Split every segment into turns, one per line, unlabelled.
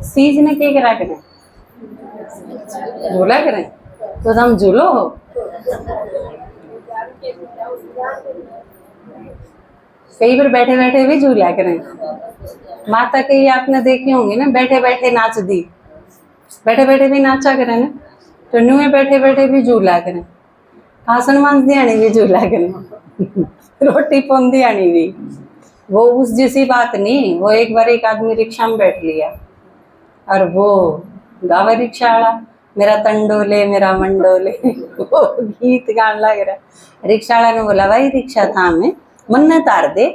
Seize ने क्या करा करें, झूला करें, तो तुम झूलो हो। कई बार बैठे बैठे भी झूला करें। माता के आपने देखे होंगे ना, बैठे बैठे नाच दी, बैठे बैठे भी नाचा करें ना, तो नुए बैठे बैठे भी झूला करें, आसन मांस दियानी भी झूला करें, रोटी पौन दियानी भी। वो उस जैसी बात नहीं। वो एक बार एक आदमी रिक्शा में बैठ लिया और वो गावा रिक्शा वाला, मेरा तंडोले मेरा मंडोले, वो गीत गाने लग रहा। रिक्शा वाला ने बोला, भाई रिक्शा था में मन ने तार दे।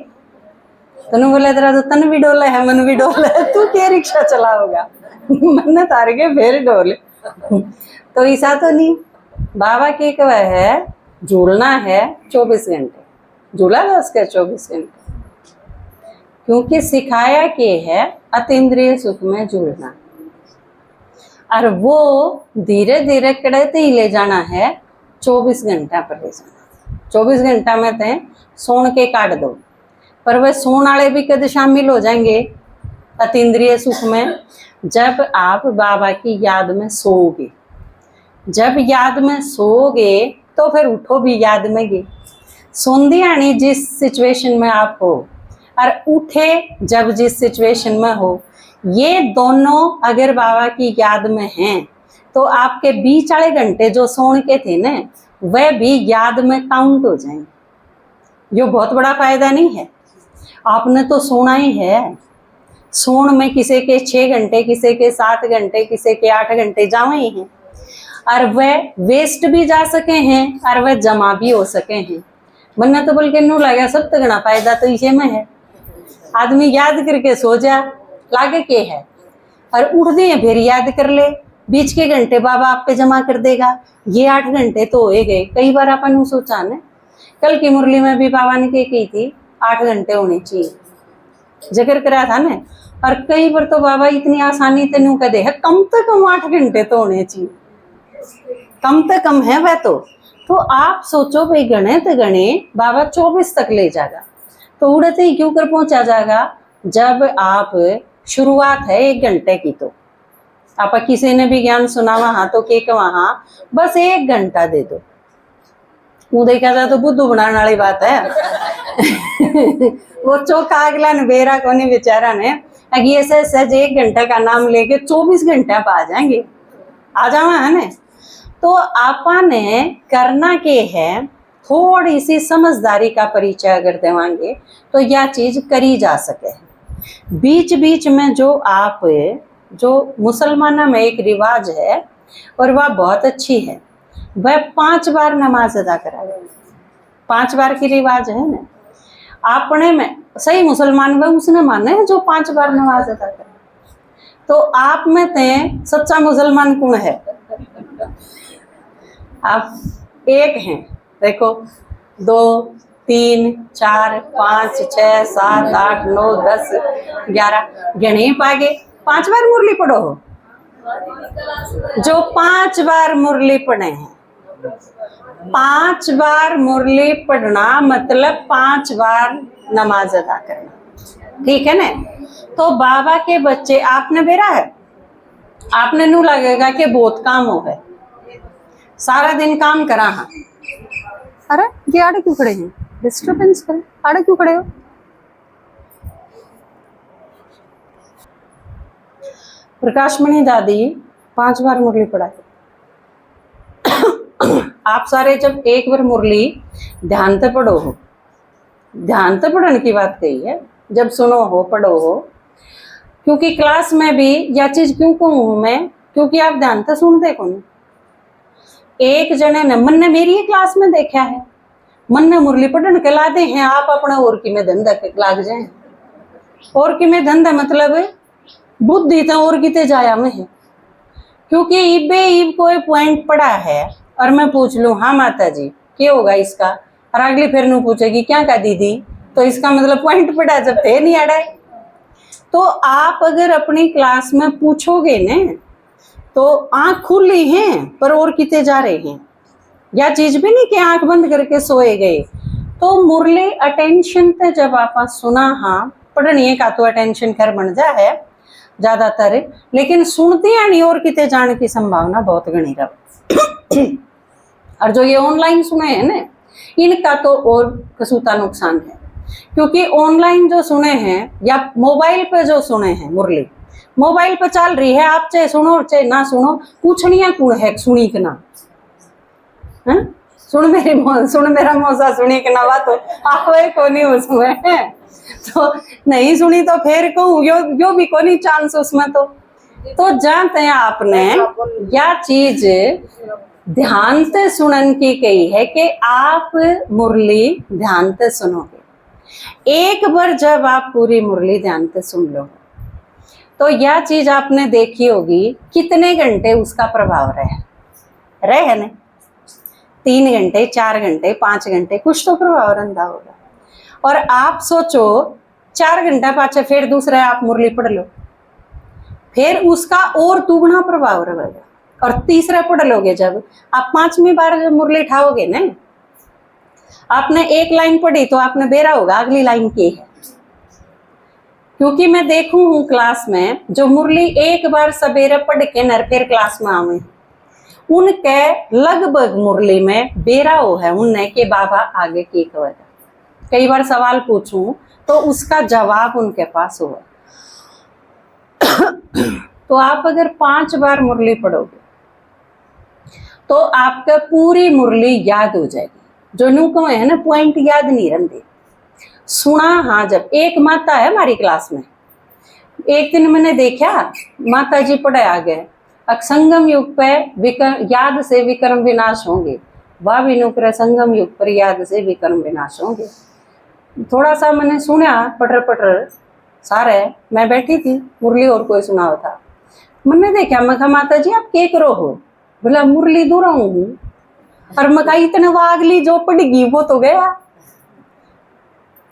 तूने बोला तेरा तो तन भी डोला है मन भी डोला है, तू क्या रिक्शा चलाओगा, मन ने तार के फिर डोले। तो ऐसा तो नहीं। बाबा के कहा है झूलना है 24 घंटे, झूला था उसका 24 घंटे, क्योंकि सिखाया के है अतीन्द्रिय सुख में झूलना, और वो धीरे धीरे कड़ते ही ले जाना है 24 घंटा पर ले जाना। 24 घंटा में ते सोन के काट दो, पर वह सोन वाले भी कद शामिल हो जाएंगे अतीन्द्रिय सुख में, जब आप बाबा की याद में सोओगे। जब याद में सोओगे तो फिर उठो भी याद में गे। सोंदियानी जिस सिचुएशन में आप हो और उठे जब जिस सिचुएशन में हो, ये दोनों अगर बाबा की याद में हैं तो आपके 20 वाले घंटे जो सोने के थे ना, वह भी याद में काउंट हो जाएंगे। ये बहुत बड़ा फायदा नहीं है। आपने तो सोना ही है। सोन में किसी के 6 घंटे, किसी के 7 घंटे, किसी के 8 घंटे जावे ही हैं, और वह वेस्ट भी जा सके हैं और वह जमा भी हो सके हैं। मन्ना तो बोल के नू लगा सब तगड़ा फायदा तो इसे में है। आदमी याद करके सो जा लागे के है, और उठ दे फिर याद कर ले, बीच के घंटे बाबा आप पे जमा कर देगा। ये 8 घंटे तो हो गए। कई बार अपन सोचा ने, कल की मुरली में भी बाबा ने क्या की थी, 8 घंटे होने चाहिए, जिक्र करा था ना। और कई बार तो बाबा इतनी आसानी से नू कह कम से कम 8 घंटे तो होने चाहिए, कम से कम है वह तो आप सोचो भाई गणे तो गणे बाबा 24 तक ले जाएगा, तो उड़ते ही क्यों कर पहुंचा जाएगा। जब आप शुरुआत है 1 घंटे की, तो आप किसी ने भी ज्ञान सुना वहां तो के वहां बस 1 घंटा दे दो। वो देखा जाए तो बुद्धू बनाने वाली बात है। वो चौका अगला ने बेरा को नहीं बेचारा ने ये सहज 1 घंटे का नाम लेके 24 घंटे आप आ जाएंगे, आ जावा है ना। तो आपने करना के है, थोड़ी सी समझदारी का परिचय अगर देवांगे तो यह चीज करी जा सके। बीच बीच में जो मुसलमानों में एक रिवाज है और वह बहुत अच्छी है, वह 5 बार नमाज अदा कराए। 5 बार की रिवाज है ना। अपने में सही मुसलमान वह उसने माने जो 5 बार नमाज अदा करे। तो आप में ते सच्चा मुसलमान कौन है? आप एक हैं। देखो 2 3 4 5 6 7 8 9 10 11 गणे पागे 5 बार मुरली पढ़ो हो। जो 5 बार मुरली पढ़े हैं, 5 बार मुरली पढ़ना मतलब 5 बार नमाज अदा करना, ठीक है ना। तो बाबा के बच्चे आपने बेरा है, आपने नू लगेगा कि बहुत काम हो गए, सारा दिन काम करा। हाँ, अरे ये आड़े क्यों खड़े हैं, डिस्टर्बेंस करें, आड़े क्यों खड़े हो। प्रकाशमणि दादी 5 बार मुरली पढ़ाई। आप सारे जब एक बार मुरली ध्यान से पढ़ो हो, ध्यान से पढ़ने की बात कही है, जब सुनो हो पढ़ो हो, क्योंकि क्लास में भी यह चीज क्यों कहूँ मैं, क्योंकि आप ध्यान से सुनते कौन। एक जने ने मन ने मेरी क्लास में देखा है, मन ने मुरली पढ़न के लाते हैं, आप अपना और की में धंधा लाग जाए। और की में धंधा मतलब बुद्धि तो और किते जाया में है, क्योंकि इबे इब कोई पॉइंट पड़ा है और मैं पूछ लूँ हाँ माता जी क्या होगा इसका, और अगली फिर नू पूछेगी क्या का दीदी, तो इसका मतलब पॉइंट पड़ा जब थे नहीं अड़ा। तो आप अगर अपनी क्लास में पूछोगे न तो आंख खुली हैं पर और किते जा रहे हैं, या चीज भी नहीं कि आंख बंद करके सोए गए। तो मुरली अटेंशन ते जब आप सुना हाँ पढ़नी का तो अटेंशन कर बन जा है, ज्यादातर, लेकिन सुनती है नहीं और किते जाने की संभावना बहुत घनी रहे। और जो ये ऑनलाइन सुने हैं ना, इनका तो और कसूता नुकसान है, क्योंकि ऑनलाइन जो सुने हैं या मोबाइल पे जो सुने हैं मुरली, मोबाइल पे चल रही है, आप चाहे सुनो चाहे ना सुनो, पूछनिया कौन है सुनी के ना, है? सुन मेरा मौसा सुनी के ना, बात आवे को नहीं उसमें, तो नहीं सुनी तो फिर कहूँ यो भी को नहीं चांस उसमें। तो जानते हैं आपने यह चीज ध्यान से सुनन की कही है कि आप मुरली ध्यान से सुनोगे। एक बार जब आप पूरी मुरली ध्यान से सुन लो तो यह चीज आपने देखी होगी कितने घंटे उसका प्रभाव रहे है ना, 3 घंटे 4 घंटे 5 घंटे कुछ तो प्रभाव रहा होगा। और आप सोचो 4 घंटा पाछे फिर दूसरा आप मुरली पढ़ लो, फिर उसका और दुगना प्रभाव रहेगा। और तीसरा पढ़ लोगे जब आप 5वीं बार जब मुरली उठाओगे ना, आपने एक लाइन पढ़ी तो आपने बेरा होगा अगली लाइन की है, क्योंकि मैं देखूं हूं क्लास में जो मुरली एक बार सवेरे पढ़ के नर फिर क्लास में आवे, उनके लगभग मुरली में बेरा हो है उनने के बाबा आगे की कहेगा। कई बार सवाल पूछूं तो उसका जवाब उनके पास हुआ। तो आप अगर 5 बार मुरली पढ़ोगे तो आपका पूरी मुरली याद हो जाएगी। जो नू कहे है ना पॉइंट याद नहीं रहते, सुना। हाँ, जब एक माता है हमारी क्लास में, एक दिन मैंने देखा माता जी पढ़े आगे संगम युग पे याद से विक्रम विनाश होंगे, वह भी नुकर संगम युग पर याद से विक्रम विनाश होंगे। थोड़ा सा मैंने सुना पटर सारे, मैं बैठी थी मुरली और कोई सुना हुआ था, मैंने देखा मैं कहा माता जी आप क्या करो हो, बोला मुरली दूर हूँ। और मैं कहा इतने वो अगली जो पड़ेगी वो तो गया,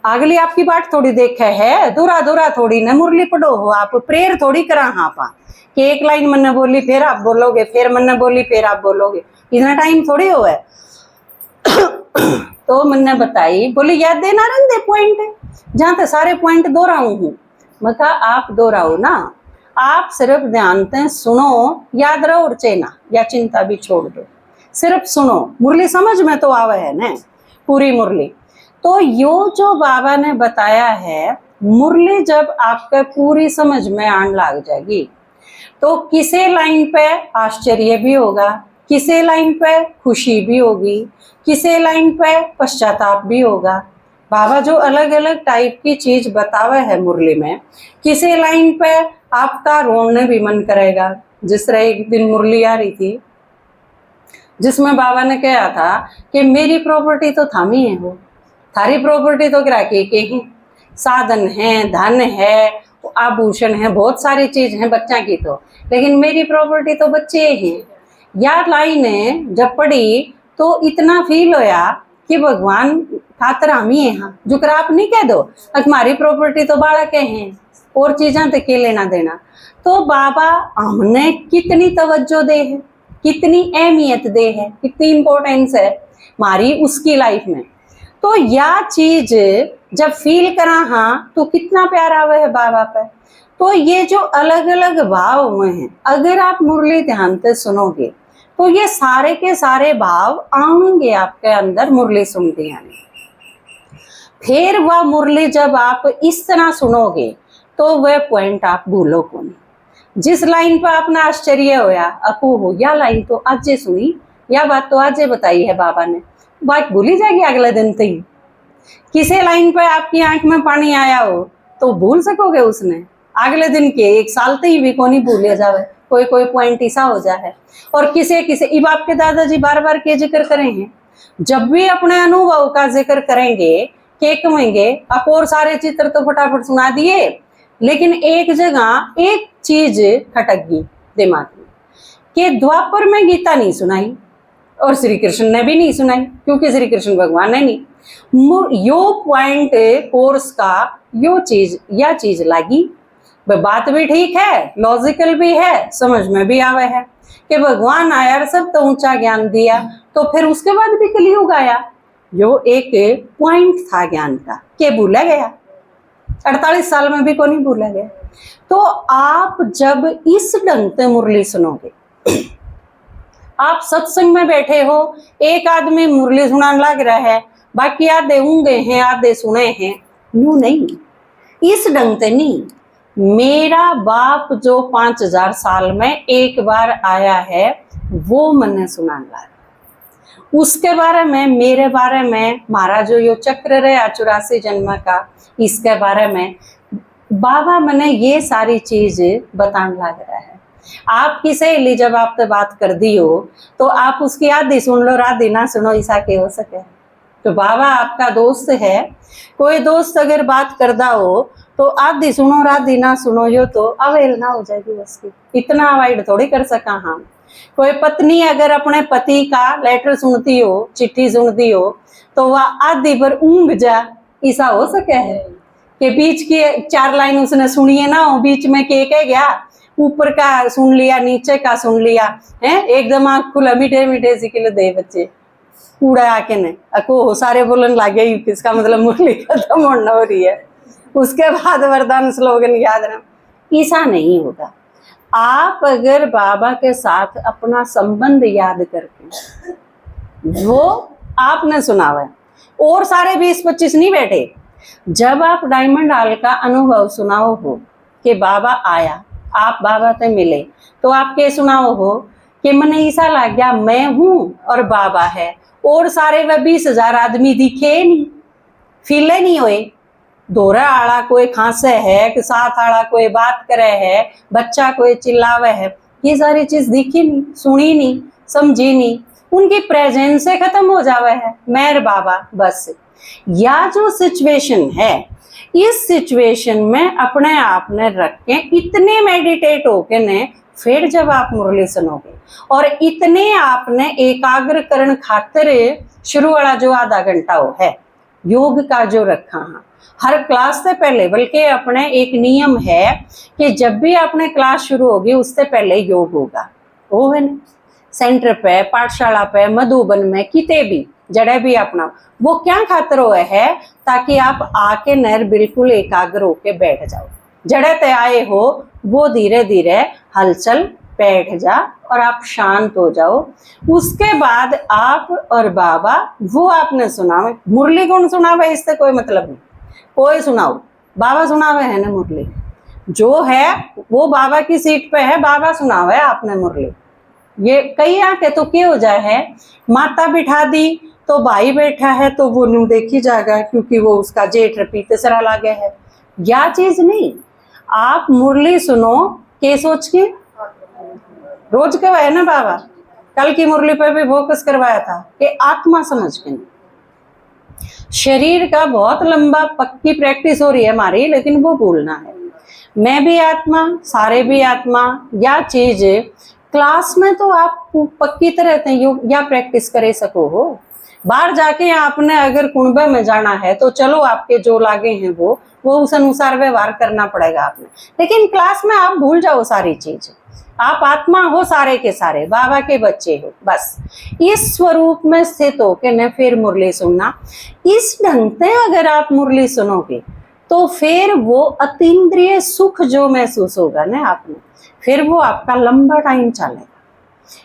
अगली आपकी बात थोड़ी देखे है, दूरा थोड़ी न मुरली पढ़ो हो, आप प्रेयर थोड़ी करा हाँ पा कि एक लाइन मैंने बोली फिर आप बोलोगे, फिर मैंने बोली फिर आप बोलोगे, इतना टाइम थोड़ी हो है। तो मैंने बताई, बोली याद देना रंदे पॉइंट, जहाँ तक सारे पॉइंट दोहराऊ हूँ। मैं कहा आप दोहराओ ना, आप सिर्फ ध्यान से सुनो, याद रहो और चेना या चिंता भी छोड़ दो, सिर्फ सुनो, मुरली समझ में तो आवे है ना पूरी मुरली। तो यो जो बाबा ने बताया है, मुरली जब आपके पूरी समझ में आने लग जाएगी तो किसी लाइन पे आश्चर्य भी होगा, किसी लाइन पे खुशी भी होगी, किसी लाइन पे पश्चाताप भी होगा। बाबा जो अलग अलग टाइप की चीज बतावे है मुरली में, किसी लाइन पे आपका रोने भी मन करेगा। जिस तरह एक दिन मुरली आ रही थी जिसमें बाबा ने कहा था कि मेरी प्रॉपर्टी तो थामी है, वो थारी प्रॉपर्टी तो गिरा के ही साधन है, धन है, आभूषण है, बहुत सारी चीज है बच्चा की तो, लेकिन मेरी प्रॉपर्टी तो बच्चे हैं। यार लाइन जब पढ़ी तो इतना फील होया कि भगवान खातर हम ही हैं, जो कर आप नहीं कह दो हमारी प्रॉपर्टी तो बालक हैं और चीज़ा तक के लेना देना। तो बाबा हमने कितनी तवज्जो दे है, कितनी अहमियत दे है, कितनी इम्पोर्टेंस है हमारी उसकी लाइफ में। तो यह चीज जब फील करा हाँ तो कितना प्यार आवे है बाबा पे। तो ये जो अलग अलग भाव हुए हैं, अगर आप मुरली ध्यान से सुनोगे तो ये सारे के सारे भाव आएंगे आपके अंदर मुरली सुनते हैं। फिर वह मुरली जब आप इस तरह सुनोगे तो वह पॉइंट आप भूलो को नहीं। जिस लाइन पर आपने आश्चर्य होया अपू हो, या लाइन तो आज सुनी, या बात तो आज बताई है बाबा ने, बात भूली जाएगी अगले दिन तक। किसी लाइन पर आपकी आंख में पानी आया हो तो भूल सकोगे उसने, अगले दिन के 1 साल तक भी को नहीं भूलिया जावे, कोई कोई पॉइंट ऐसा हो जाए। और किसे किसे इब आपके दादाजी बार बार के जिक्र करेंगे, जब भी अपने अनुभव का जिक्र करेंगे के कहेंगे आप और सारे चित्र तो फटाफट सुना दिए, लेकिन एक जगह एक चीज खटक गई दिमाग में कि द्वापर में गीता नहीं सुनाई और श्री कृष्ण ने भी नहीं सुनाई, क्योंकि श्री कृष्ण भगवान ने नहीं। यो पॉइंट कोर्स का यो चीज या चीज लगी, बात भी ठीक है, लॉजिकल भी है, समझ में भी आवे है कि भगवान आया सब तो ऊंचा ज्ञान दिया, तो फिर उसके बाद भी कलयुग आया। यो एक पॉइंट था ज्ञान का के भूला गया। 48 साल में भी को नहीं भूला गया। तो आप जब इस ढंग से मुरली सुनोगे, आप सत्संग में बैठे हो, एक आदमी मुरली सुनाने लग रहा है, बाकी आधे ऊँगे हैं आधे सुने हैं, यूं नहीं, इस ढंग से नहीं। मेरा बाप जो 5000 साल में एक बार आया है वो मैंने सुनाने लगा, उसके बारे में, मेरे बारे में, हमारा जो यो चक्र रहा 84 जन्म का, इसके बारे में बाबा मैंने ये सारी चीज बताने लग रहा है। आपकी सहेली जब आपसे बात कर दी हो तो आप उसकी आधी सुन लो, आधी ना सुनो, ऐसा क्या हो सके। तो बाबा आपका दोस्त है, कोई दोस्त अगर बात करदा हो तो आधी सुनो आधी ना सुनो, यो तो अवहेलना हो जाएगी उसकी, इतना अवॉइड थोड़ी कर सका हम। कोई पत्नी अगर अपने पति का लेटर सुनती हो, चिट्ठी सुनती हो, तो वह आधी पर ऊँग जा, ऐसा हो सके है कि बीच की 4 लाइन उसने सुनी है ना, बीच में के गया, ऊपर का सुन लिया नीचे का सुन लिया है, एकदम आँख खुला, मीठे मीठे सिकल दे बच्चे कूड़ा आके ने अको सारे बोलन लागे, इसका मतलब मुरली खत्म होना हो रही है, उसके बाद वरदान स्लोगन याद रहा, ऐसा नहीं होगा। आप अगर बाबा के साथ अपना संबंध याद करके, वो आपने सुना हुआ है और सारे 20-25 नहीं बैठे, जब आप डायमंड हॉल का अनुभव सुनाओ हो कि बाबा आया, आप बाबा से मिले, तो आप क्या सुनाओ हो कि मैंने ऐसा लग गया मैं हूं और बाबा है, और सारे वह 20,000 आदमी दिखे नहीं, फीले नहीं हुए, दोहरा आड़ा कोई खांसे है कि साथ आड़ा कोई बात करे है, बच्चा कोई चिल्लावे है, ये सारी चीज दिखी नहीं, सुनी नहीं, समझी नहीं, उनकी प्रेजेंस से खत्म हो जावे है, मेर बाबा बस। या जो सिचुएशन है, इस सिचुएशन में अपने आप ने रख के इतने मेडिटेट होके ने फिर जब आप मुरली सुनोगे, और इतने आपने एकाग्र करण खातिर शुरू वाला जो आधा घंटा हो है योग का जो रखा है हर क्लास से पहले, बल्कि अपने एक नियम है कि जब भी अपने क्लास शुरू होगी उससे पहले योग होगा, वो है ना, सेंटर पे, पाठशाला पे, मधुबन में, किते भी जड़े भी अपना, वो क्या खातर हुआ है, ताकि आप आके नर बिल्कुल एकाग्र होके बैठ जाओ, जड़े ते आए हो वो धीरे धीरे हलचल बैठ जा और आप शांत हो जाओ। उसके बाद आप और बाबा वो आपने सुनावे, मुरली कौन सुनावे इससे कोई मतलब नहीं, कोई सुनाओ, बाबा सुनावे है ना मुरली, जो है वो बाबा की सीट पे है, बाबा सुनावे आपने मुरली। ये कई आके तो क्या हो जाए है, माता बिठा दी तो भाई बैठा है तो वो न्यू देखी जाएगा क्योंकि वो उसका जेठ रपीते सरा लागे है, या चीज नहीं। आप मुरली सुनो के सोच के, रोज के है ना बाबा, कल की मुरली पे भी फोकस करवाया था कि आत्मा समझ के नहीं, शरीर का बहुत लंबा पक्की प्रैक्टिस हो रही है हमारी, लेकिन वो भूलना है, मैं भी आत्मा, सारे भी आत्मा, या चीज क्लास में तो आप पक्की तरह या प्रैक्टिस करे सको हो, बाहर जाके आपने अगर कुंबे में जाना है तो चलो आपके जो लागे हैं वो उस अनुसार व्यवहार करना पड़ेगा आपने, लेकिन क्लास में आप भूल जाओ सारी चीज, आप आत्मा हो सारे के सारे, बाबा के बच्चे हो, बस इस स्वरूप में स्थित होके न फिर मुरली सुनना। इस ढंग से अगर आप मुरली सुनोगे तो फिर वो अतीन्द्रिय सुख जो महसूस होगा ना आपने, फिर वो आपका लंबा टाइम चलेगा,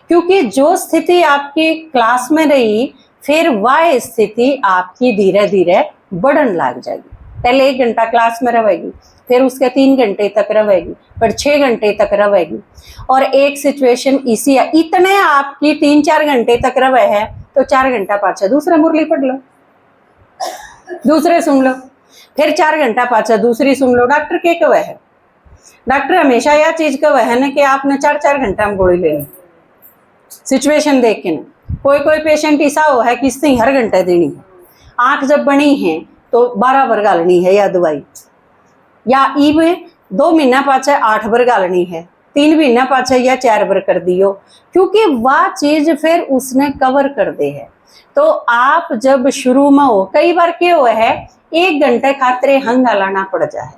क्योंकि जो स्थिति आपकी क्लास में रही फिर वह स्थिति आपकी धीरे धीरे बढ़न लग जाएगी। पहले 1 घंटा क्लास में रहेगी, फिर उसके 3 घंटे तक रहेगी, फिर 6 घंटे तक रहेगी, और एक सिचुएशन इसी इतने आपकी 3-4 घंटे तक रहे है तो 4 घंटा पाछा दूसरा मुरली पढ़ लो, दूसरे सुन लो, फिर 4 घंटा पाछा दूसरी सुन लो। डॉक्टर के कवे है, डॉक्टर हमेशा यह चीज कवे है ना कि आपने 4-4 घंटा में गोली लेनी, सिचुएशन देख के ना। कोई कोई पेशेंट ऐसा हो है कि इससे हर घंटे देनी है, आंख जब बनी है तो 12 बार गालनी है या दवाई, या इव 2 महीना पाछे 8 बार गालनी है, 3 महीना पाछे या 4 बार कर दियो, क्योंकि वह चीज फिर उसने कवर कर दे है। तो आप जब शुरू में हो, कई बार क्या हुआ है 1 घंटे खातरे हंगा लाना पड़ जाए।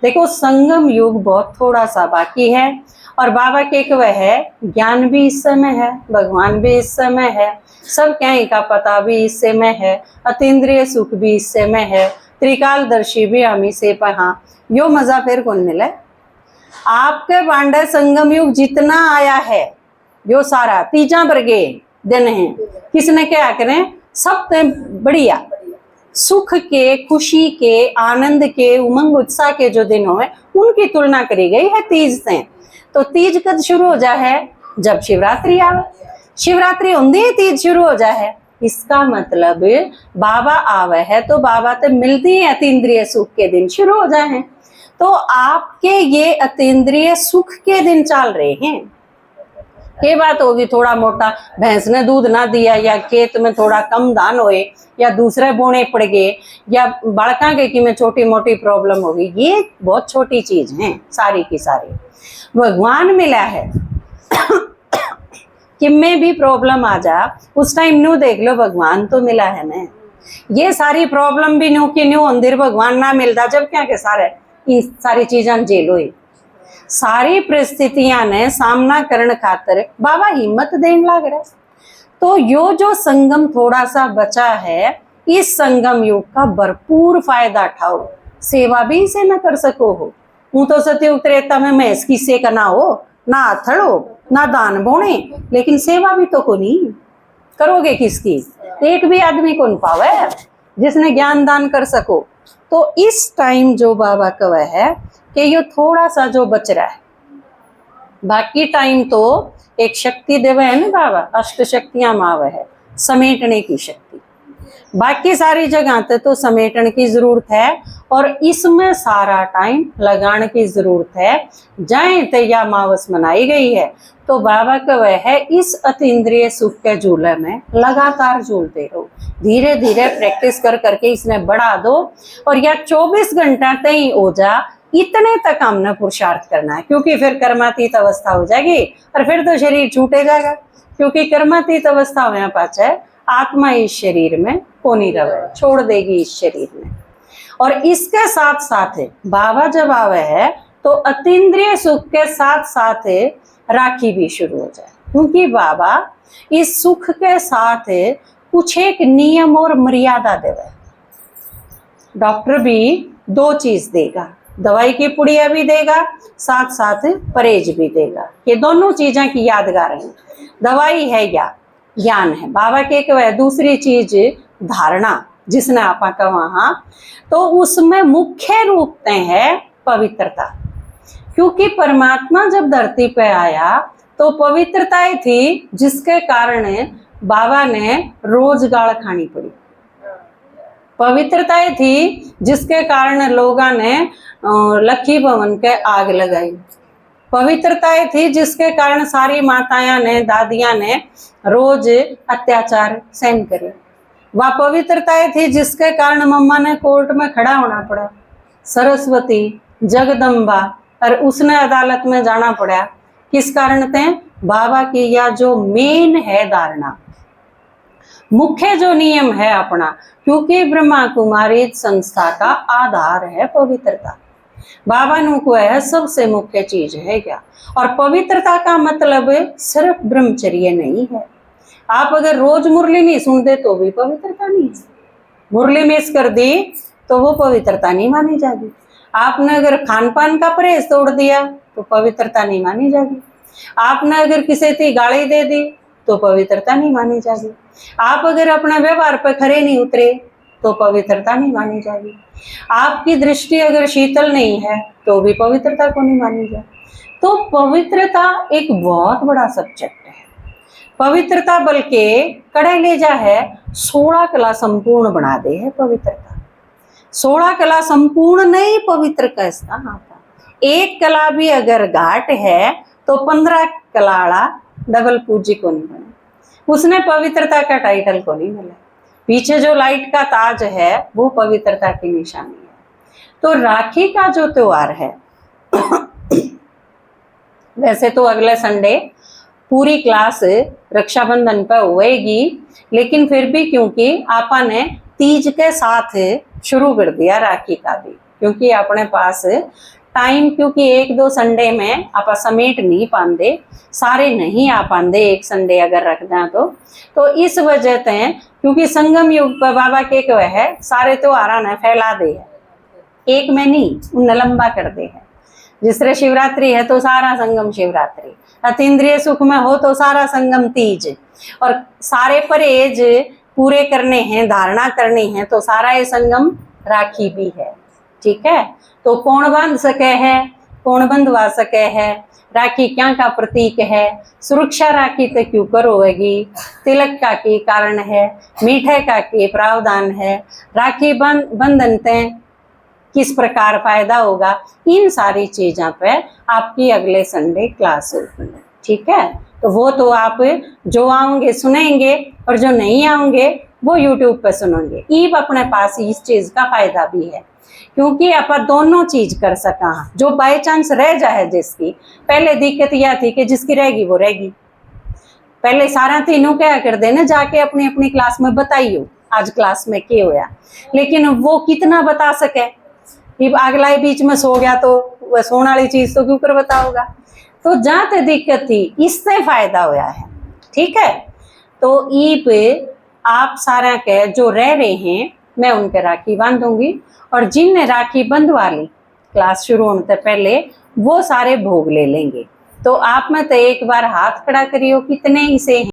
देखो संगम युग बहुत थोड़ा सा बाकी है, और बाबा के वह है ज्ञान भी इस समय है, भगवान भी इस समय है, सब क्या का पता भी इस समय है, अतीन्द्रिय सुख भी इस समय है। त्रिकालदर्शी भी हमी से पर हाँ यो मजा फिर कौन मिले। आपके बांडे संगम युग जितना आया है यो सारा तीजा वर्गे दिन है, किसने क्या करें सब बढ़िया सुख के, खुशी के, आनंद के, उमंग उत्साह के जो दिन हो उनकी तुलना करी गई है तीज से। तो तीज कब शुरू हो जा है, जब शिवरात्रि आवे, शिवरात्रि होंदी तीज शुरू हो जा है। इसका मतलब बाबा आवे है तो बाबा तो मिलती है अतीन्द्रिय सुख के दिन शुरू हो जाए हैं। तो आपके ये अतीन्द्रिय सुख के दिन चल रहे हैं। ये बात होगी थोड़ा मोटा भैंस ने दूध ना दिया या खेत में थोड़ा कम धान होए या दूसरे बोने पड़ गए या बड़का के कि में छोटी मोटी प्रॉब्लम होगी, ये बहुत छोटी चीज है सारी की सारी। भगवान मिला है कि में भी प्रॉब्लम आ जा उस टाइम न्यू देख लो भगवान तो मिला है ना। ये सारी प्रॉब्लम भी न्यू की न्यू अंदर भगवान ना मिलता जब क्या के सारे ये सारी चीजें झेलो ही सारी परिस्थितियां ने सामना करने खातर बाबा हिम्मत देने लग रहा। तो यो जो संगम थोड़ा सा बचा है इस संगम युग का भरपूर फायदा उठाओ। सेवा भी इसे न कर सको हो हूं तो सतयुग त्रेता में महस किसे का ना हो ना अथड़ो ना दान बोने, लेकिन सेवा भी तो को नहीं करोगे किसकी। एक भी आदमी कौन पावे जिसने ज्ञान दान कर सको। तो इस टाइम जो बाबा कह है कि ये थोड़ा सा जो बच रहा है, बाकी टाइम तो एक शक्ति देवे है ना बाबा, अष्ट शक्तियां मावे है समेटने की शक्ति, बाकी सारी जगह तो समेटने की जरूरत है और इसमें सारा टाइम लगाने की जरूरत है। जहाँ तैया मावस मनाई गई है तो बाबा का वह है इस अतीन्द्रिय सुख के झूले में लगातार झूलते रहो, धीरे धीरे प्रैक्टिस कर करके इसने बढ़ा दो और या 24 घंटा तय हो जा इतने तक हमने पुरुषार्थ करना है, क्योंकि फिर कर्मातीत अवस्था हो जाएगी और फिर तो शरीर छूटे जाएगा। क्योंकि कर्मातीत अवस्था होने पाछे आत्मा इस शरीर में को नहीं रहे, छोड़ देगी इस शरीर में। और इसके साथ साथ बाबा जब आवे है तो अतीन्द्रिय सुख के साथ साथ राखी भी शुरू हो जाए, क्योंकि बाबा इस सुख के साथ कुछ एक नियम और मर्यादा देवे। डॉक्टर भी 2 चीज देगा, दवाई की पुड़िया भी देगा साथ साथ परहेज भी देगा। ये दोनों चीजें की यादगार है, दवाई है या ज्ञान है। बाबा के वह दूसरी चीज धारणा जिसने आपा का वहां तो उसमें मुख्य रूप में है पवित्रता। क्योंकि परमात्मा जब धरती पे आया तो पवित्रताएं थी जिसके कारण बाबा ने रोज गाल खानी पड़ी, पवित्रताएं थी जिसके कारण लोगों ने लक्की भवन के आग लगाई, पवित्रताएं थी जिसके कारण सारी माताएं ने दादियां ने रोज अत्याचार सहन करे, वह पवित्रताएं थी जिसके कारण मम्मा ने कोर्ट में खड़ा होना पड़ा, सरस्वती जगदम्बा और उसने अदालत में जाना पड़ा। किस कारण थे? बाबा की या जो मेन है धारणा, मुख्य जो नियम है अपना, क्योंकि ब्रह्मा कुमारी संस्था का आधार है पवित्रता। बाबा नु को है सबसे मुख्य चीज है क्या। और पवित्रता का मतलब सिर्फ ब्रह्मचर्य नहीं है। आप अगर रोज मुरली नहीं सुनते तो भी पवित्रता नहीं है, मुरली मिस कर दी तो वो पवित्रता नहीं मानी जाएगी। आपने अगर खान पान का परहेज तोड़ दिया तो पवित्रता नहीं मानी जाएगी। आपने अगर किसी की गाली दे दी तो पवित्रता नहीं मानी जाएगी। आप अगर अपना व्यवहार पर खरे नहीं उतरे तो पवित्रता नहीं मानी जाएगी। आपकी दृष्टि अगर शीतल नहीं है तो भी पवित्रता को नहीं मानी जाए। तो पवित्रता एक बहुत बड़ा सब्जेक्ट है। पवित्रता बल्कि कड़े ले जा है 16 कला संपूर्ण बना दे है पवित्रता। 16 कला संपूर्ण नहीं पवित्र कैसा आता। एक कला भी अगर घाट है तो 15 कलाड़ा डबल पूजी को नहीं बने, उसने पवित्रता का टाइटल को नहीं मिला। पीछे जो लाइट का ताज है वो पवित्रता की निशानी है। तो राखी का जो त्योहार है वैसे तो अगले संडे पूरी क्लास रक्षाबंधन पर होएगी, लेकिन फिर भी क्योंकि आपा ने तीज के साथ शुरू कर दिया राखी का भी, क्योंकि अपने पास टाइम क्योंकि 1-2 संडे में आप समेट नहीं पाते, सारे नहीं आ पाते एक संडे अगर रख दें तो इस वजह से क्योंकि संगम युग पर बाबा के कहे है सारे त्योहारा ने फैला दे है, एक में नहीं उन लंबा कर दे है। जिस तरह शिवरात्रि है तो सारा संगम शिवरात्रि, अतीन्द्रिय सुख में हो तो सारा संगम तीज, और सारे परहेज पूरे करने हैं, धारणा करनी है तो सारा ये संगम राखी भी है। ठीक है, तो कौन बांध सके है, कौन बंधवा सके है, राखी क्या का प्रतीक है, सुरक्षा राखी तो क्यों करोगी, तिलक का की कारण है, मीठे का की प्रावधान है, राखी बंधन ते किस प्रकार फायदा होगा, इन सारी चीज़ों पे आपकी अगले संडे क्लास होगी। ठीक है, तो वो तो आप जो आओगे सुनेंगे और जो नहीं आओगे वो यूट्यूब पे सुनेंगे। ईब अपने पास इस चीज़ का फायदा भी है क्योंकि आप दोनों चीज कर सका। जो बाय चांस रह जाए जिसकी, पहले दिक्कत यह थी कि जिसकी रहेगी वो रहेगी, पहले सारा तीनों क्या कर देना जाके अपनी अपनी क्लास में बताइयो आज क्लास में क्या होया, लेकिन वो कितना बता सके, अगला बीच में सो गया तो वह सोने वाली चीज तो क्यों कर बताओगा। तो जहाँ तक दिक्कत थी इससे फायदा होया है। ठीक है, तो ईब आप सारा के जो रह रहे हैं मैं उनके राखी बांधूंगी, और जिनने राखी बंधवा ली क्लास शुरू होने से पहले वो सारे भोग ले लेंगे। तो आप में तो एक बार हाथ खड़ा करियो कितने ही से हैं।